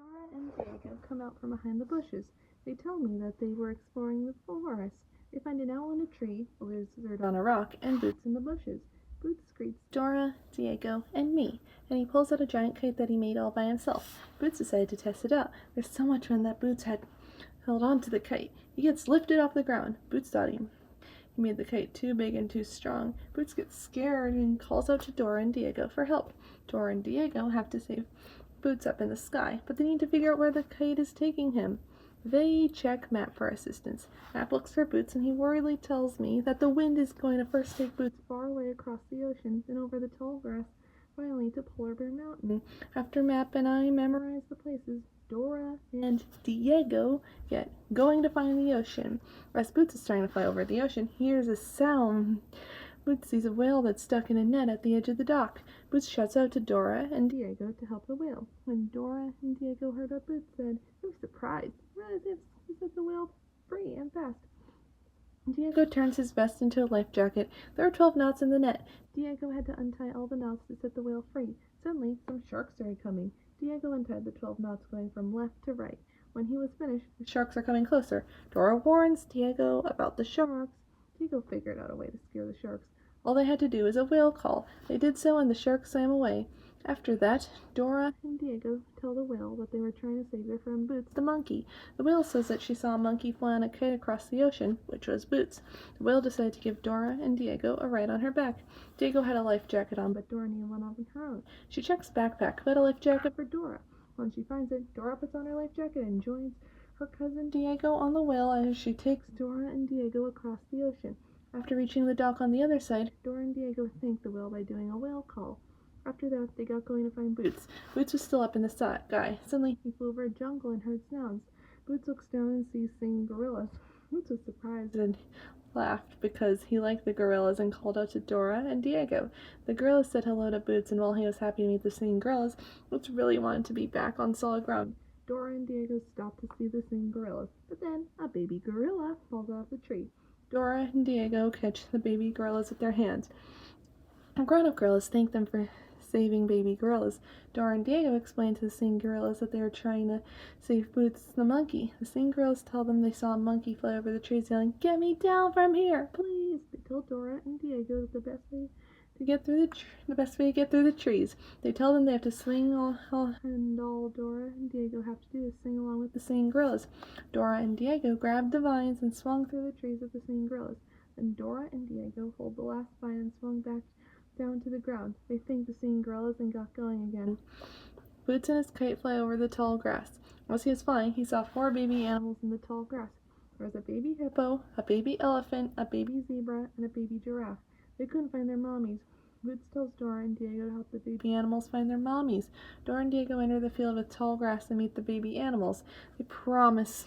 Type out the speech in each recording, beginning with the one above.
Dora and Diego come out from behind the bushes. They tell me that they were exploring the forest. They find an owl in a tree, a lizard on a rock, and Boots in the bushes. Boots greets Dora, Diego, and me, and he pulls out a giant kite that he made all by himself. Boots decided to test it out. There's so much fun that Boots had held on to the kite. He gets lifted off the ground. Boots thought he made the kite too big and too strong. Boots gets scared and calls out to Dora and Diego for help. Dora and Diego have to save Boots up in the sky, but they need to figure out where the kite is taking him. They check Map for assistance. Map looks for Boots, and he worriedly tells me that the wind is going to first take Boots far away across the ocean, then over the tall grass, finally to Polar Bear Mountain. After Map and I memorize the places, Dora and Diego get going to find the ocean. As Boots is trying to fly over the ocean, he hears a sound. Boots sees a whale that's stuck in a net at the edge of the dock. Boots shouts out to Dora and Diego to help the whale. When Dora and Diego heard what Boots said, they were surprised. He set the whale free and fast. Diego turns his vest into a life jacket. There are 12 knots in the net. Diego had to untie all the knots to set the whale free. Suddenly, some sharks started coming. Diego untied the 12 knots going from left to right. When he was finished, the sharks are coming closer. Dora warns Diego about the sharks. Diego figured out a way to scare the sharks. All they had to do was a whale call. They did so, and the shark swam away. After that, Dora and Diego tell the whale that they were trying to save their friend Boots, the monkey. The whale says that she saw a monkey fly on a kite across the ocean, which was Boots. The whale decided to give Dora and Diego a ride on her back. Diego had a life jacket on, but Dora needed one on her own. She checks backpack, but a life jacket for Dora. When she finds it, Dora puts on her life jacket and joins her cousin Diego on the whale as she takes Dora and Diego across the ocean. After reaching the dock on the other side, Dora and Diego thanked the whale by doing a whale call. After that, they got going to find Boots. Boots was still up in the sky. Suddenly, he flew over a jungle and heard sounds. Boots looks down and sees singing gorillas. Boots was surprised and laughed because he liked the gorillas and called out to Dora and Diego. The gorillas said hello to Boots, and while he was happy to meet the singing gorillas, Boots really wanted to be back on solid ground. Dora and Diego stopped to see the singing gorillas, but then a baby gorilla falls off the tree. Dora and Diego catch the baby gorillas with their hands. Grown-up gorillas thank them for saving baby gorillas. Dora and Diego explain to the singing gorillas that they are trying to save Boots the monkey. The singing gorillas tell them they saw a monkey fly over the trees yelling, "Get me down from here, please!" They tell Dora and Diego that the best way to get through the trees. They tell them they have to swing and all Dora and Diego have to do is sing along with the singing gorillas. Dora and Diego grabbed the vines and swung through the trees with the singing gorillas. Then Dora and Diego hold the last vine and swung back down to the ground. They thanked the singing gorillas and got going again. Boots and his kite fly over the tall grass. As he was flying, he saw 4 baby animals in the tall grass. There was a baby hippo, a baby elephant, a baby zebra, and a baby giraffe. They couldn't find their mommies. Boots tells Dora and Diego to help the baby animals find their mommies. Dora and Diego enter the field with tall grass and meet the baby animals. They promise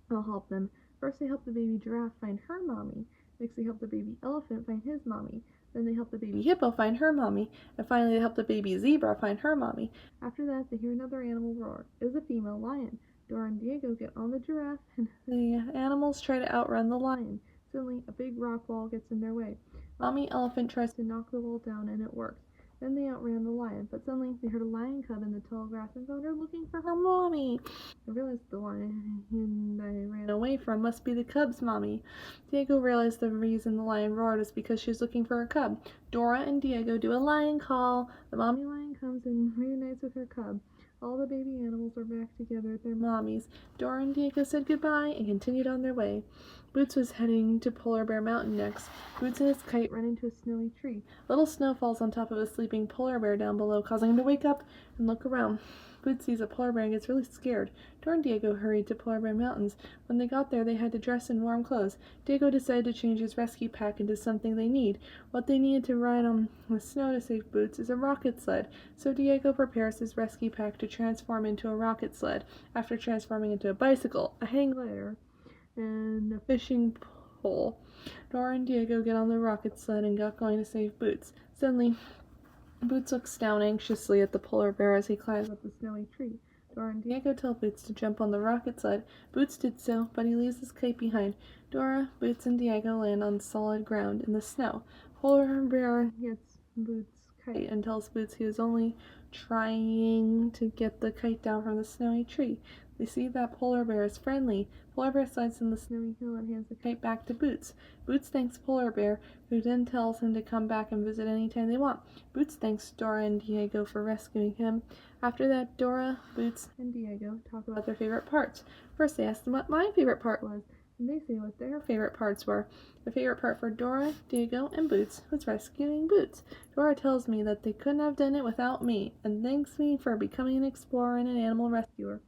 they'll help them. First, they help the baby giraffe find her mommy. Next, they help the baby elephant find his mommy. Then they help the baby hippo find her mommy. And finally, they help the baby zebra find her mommy. After that, they hear another animal roar. It was a female lion. Dora and Diego get on the giraffe, and the animals try to outrun the lion. Suddenly, a big rock wall gets in their way. Mommy elephant tries to knock the wall down, and it works. Then they outran the lion, but suddenly they heard a lion cub in the tall grass and found her looking for her mommy. I realized the lion they ran away from must be the cub's mommy. Diego realized the reason the lion roared is because she was looking for her cub. Dora and Diego do a lion call. The mommy lion comes and reunites with her cub. All the baby animals are back together with their mommies. Dora and Diego said goodbye and continued on their way. Boots was heading to Polar Bear Mountain next. Boots and his kite run into a snowy tree. Little snow falls on top of a sleeping polar bear down below, causing him to wake up and look around. Boots sees a polar bear and gets really scared. Dora and Diego hurried to Polar Bear Mountains. When they got there, they had to dress in warm clothes. Diego decided to change his rescue pack into something they need. What they needed to ride on the snow to save Boots is a rocket sled. So Diego prepares his rescue pack to transform into a rocket sled. After transforming into a bicycle, a hang glider, and a fishing pole, Dora and Diego get on the rocket sled and got going to save Boots. Suddenly, Boots looks down anxiously at the polar bear as he climbs up the snowy tree. Dora and Diego tell Boots to jump on the rocket sled. Boots did so, but he leaves his kite behind. Dora, Boots, and Diego land on solid ground in the snow. Polar bear gets Boots' kite and tells Boots he was only trying to get the kite down from the snowy tree. They see that Polar Bear is friendly. Polar Bear slides in the snowy hill and hands the kite back to Boots. Boots thanks Polar Bear, who then tells him to come back and visit anytime they want. Boots thanks Dora and Diego for rescuing him. After that, Dora, Boots, and Diego talk about their favorite parts. First, they ask them what my favorite part was, and they say what their favorite parts were. The favorite part for Dora, Diego, and Boots was rescuing Boots. Dora tells me that they couldn't have done it without me, and thanks me for becoming an explorer and an animal rescuer.